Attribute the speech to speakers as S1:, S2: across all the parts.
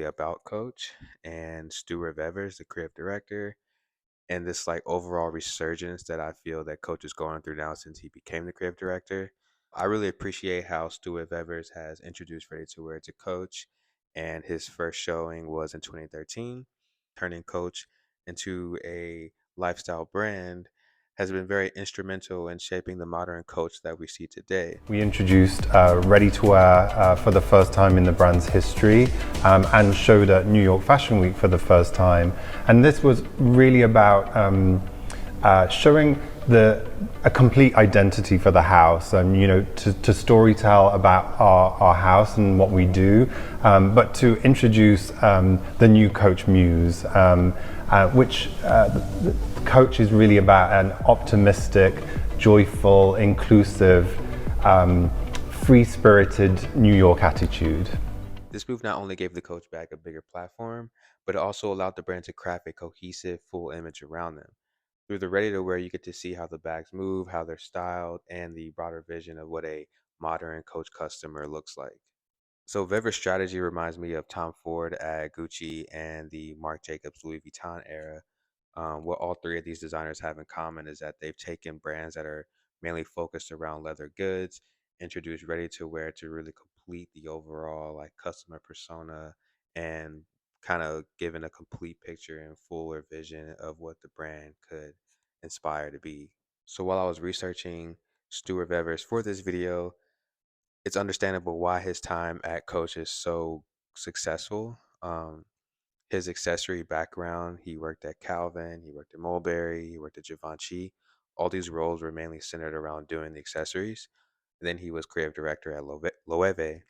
S1: about Coach and Stuart Vevers, the creative director, and this like overall resurgence that I feel that Coach is going through now since he became the creative director. I really appreciate how Stuart Vevers has introduced Ready to Wear to Coach, and his first showing was in 2013. Turning Coach into a lifestyle brand has been very instrumental in shaping the modern Coach that we see today.
S2: We introduced ready to wear for the first time in the brand's history and showed at New York Fashion Week for the first time. And this was really about showing a complete identity for the house and to storytell about our house and what we do, but to introduce the new Coach Muse, which the Coach is really about an optimistic, joyful, inclusive, free-spirited New York attitude.
S1: This move not only gave the Coach bag a bigger platform, but it also allowed the brand to craft a cohesive, full image around them. Through the ready to wear, you get to see how the bags move, how they're styled, and the broader vision of what a modern Coach customer looks like. So Viver's strategy reminds me of Tom Ford at Gucci and the Marc Jacobs Louis Vuitton era. What all three of these designers have in common is that they've taken brands that are mainly focused around leather goods, introduced ready to wear to really complete the overall like customer persona, and kind of given a complete picture and fuller vision of what the brand could inspire to be. So while I was researching Stuart Vevers for this video, it's understandable why his time at Coach is so successful. His accessory background, he worked at Calvin, he worked at Mulberry, he worked at Givenchy. All these roles were mainly centered around doing the accessories. And then he was creative director at Loewe.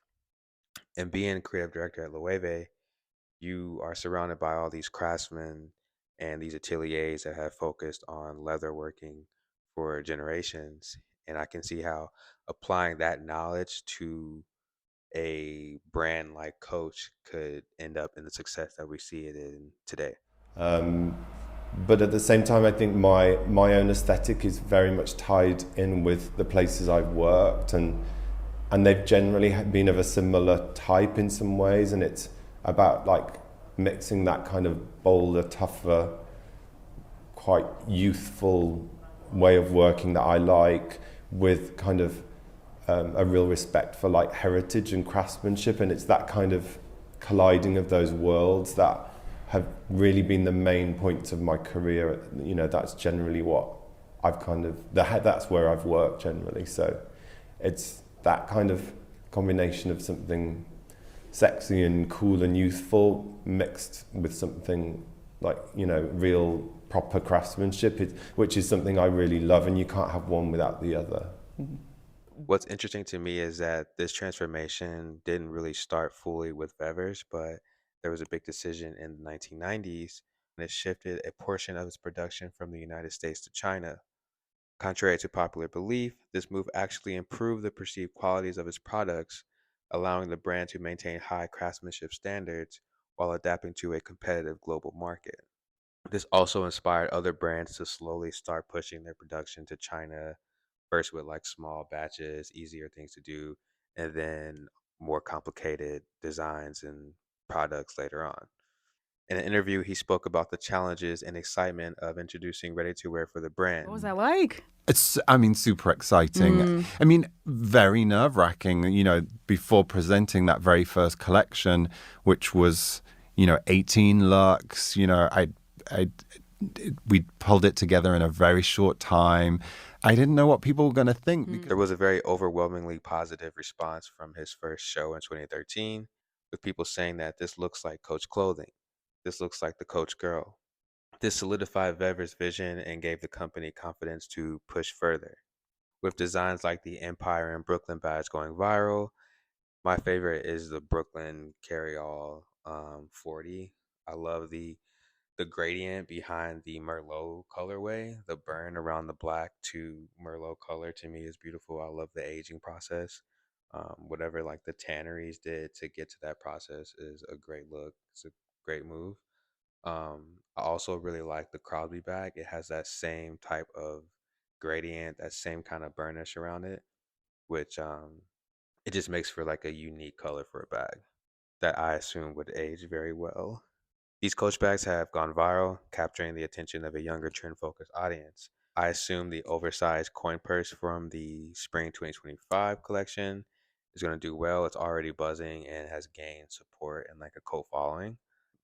S1: And being creative director at Loewe, you are surrounded by all these craftsmen and these ateliers that have focused on leatherworking for generations. And I can see how applying that knowledge to a brand like Coach could end up in the success that we see it in today.
S2: But at the same time, I think my own aesthetic is very much tied in with the places I've worked, and they've generally been of a similar type in some ways, and it's about like mixing that kind of bolder, tougher, quite youthful way of working that I like with kind of a real respect for like heritage and craftsmanship, and it's that kind of colliding of those worlds that have really been the main points of my career. That's generally what I've kind of that's where I've worked generally. So it's that kind of combination of something sexy and cool and youthful mixed with something like real proper craftsmanship, which is something I really love, and you can't have one without the other.
S1: What's interesting to me is that this transformation didn't really start fully with Vevers, but there was a big decision in the 1990s and it shifted a portion of its production from the United States to China. Contrary to popular belief, this move actually improved the perceived qualities of its products, allowing the brand to maintain high craftsmanship standards while adapting to a competitive global market. This also inspired other brands to slowly start pushing their production to China, first with like small batches, easier things to do, and then more complicated designs and products later on. In an interview, he spoke about the challenges and excitement of introducing ready to wear for the
S3: What was
S1: brand.
S3: that like?
S4: Super exciting. Very nerve wracking, before presenting that very first collection, which was, 18 looks, I we pulled it together in a very short time. I didn't know what people were going to think because
S1: There was a very overwhelmingly positive response from his first show in 2013, with people saying that this looks like Coach clothing. This looks like the Coach girl. This solidified Vever's vision and gave the company confidence to push further. With designs like the Empire and Brooklyn badge going viral, my favorite is the Brooklyn Carryall 40. I love the gradient behind the Merlot colorway, the burn around the black to Merlot color to me is beautiful. I love the aging process. Whatever like the tanneries did to get to that process is a great look. It's a great move. I also really like the Crosby bag. It has that same type of gradient, that same kind of burnish around it, which it just makes for like a unique color for a bag. that I assume would age very well. These Coach bags have gone viral, capturing the attention of a younger trend-focused audience. I assume the oversized coin purse from the spring 2025 collection is going to do well. It's already buzzing and has gained support and like a cult following.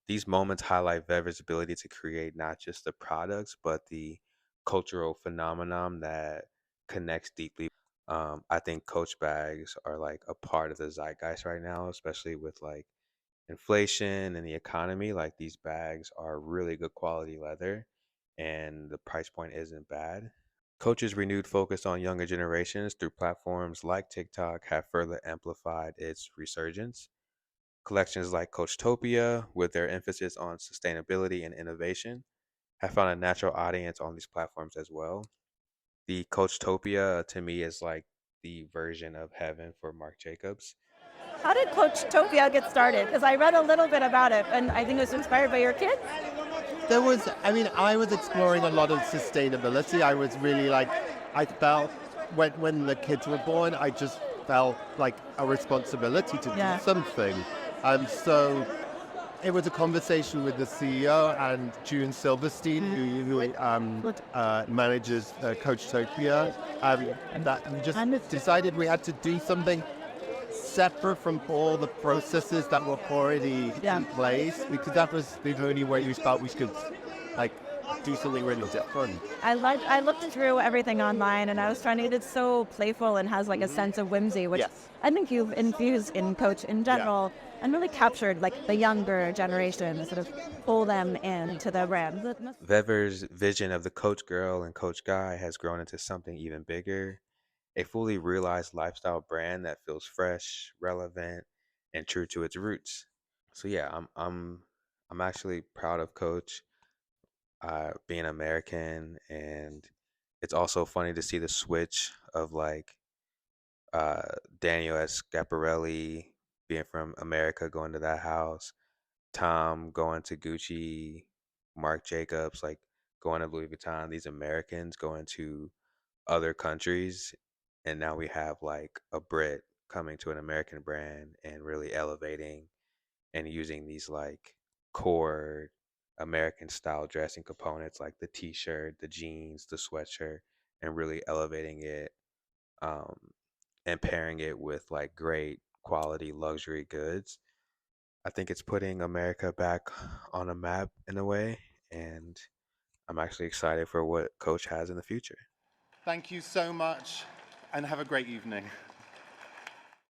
S1: These moments highlight Vever's ability to create not just the products, but the cultural phenomenon that connects deeply. I think Coach bags are like a part of the zeitgeist right now, especially with like inflation and the economy. Like these bags are really good quality leather and the price point isn't bad. Coach's renewed focus on younger generations through platforms like TikTok have further amplified its resurgence. Collections like Coachtopia, with their emphasis on sustainability and innovation, have found a natural audience on these platforms as well. The Coachtopia to me is like the version of heaven for Marc Jacobs.
S3: How did Coachtopia get started? Because I read a little bit about it, and I think it was inspired by your kids.
S5: I was exploring a lot of sustainability. I was really like, I felt when the kids were born, I just felt like a responsibility to do something. So it was a conversation with the CEO and June Silverstein, who manages Coachtopia, that we just decided we had to do something separate from all the processes that were already in place, because that was the only way we felt we could like do something really different.
S3: I looked through everything online, and I was trying to. It's so playful and has like a sense of whimsy, which I think you've infused in Coach in general, and really captured like the younger generation, sort of pull them into the brand.
S1: Vever's vision of the Coach girl and Coach guy has grown into something even bigger, a fully realized lifestyle brand that feels fresh, relevant, and true to its roots. So yeah, I'm actually proud of Coach being American, and it's also funny to see the switch of like uh, Daniel S. Schiaparelli being from America going to that house, Tom going to Gucci, Marc Jacobs like going to Louis Vuitton. These Americans going to other countries, and now we have like a Brit coming to an American brand and really elevating and using these like core American style dressing components like the t-shirt, the jeans, the sweatshirt, and really elevating it, um, and pairing it with like great quality luxury goods. I think it's putting America back on a map in a way, and I'm actually excited for what Coach has in the future.
S5: Thank you so much, and have a great evening.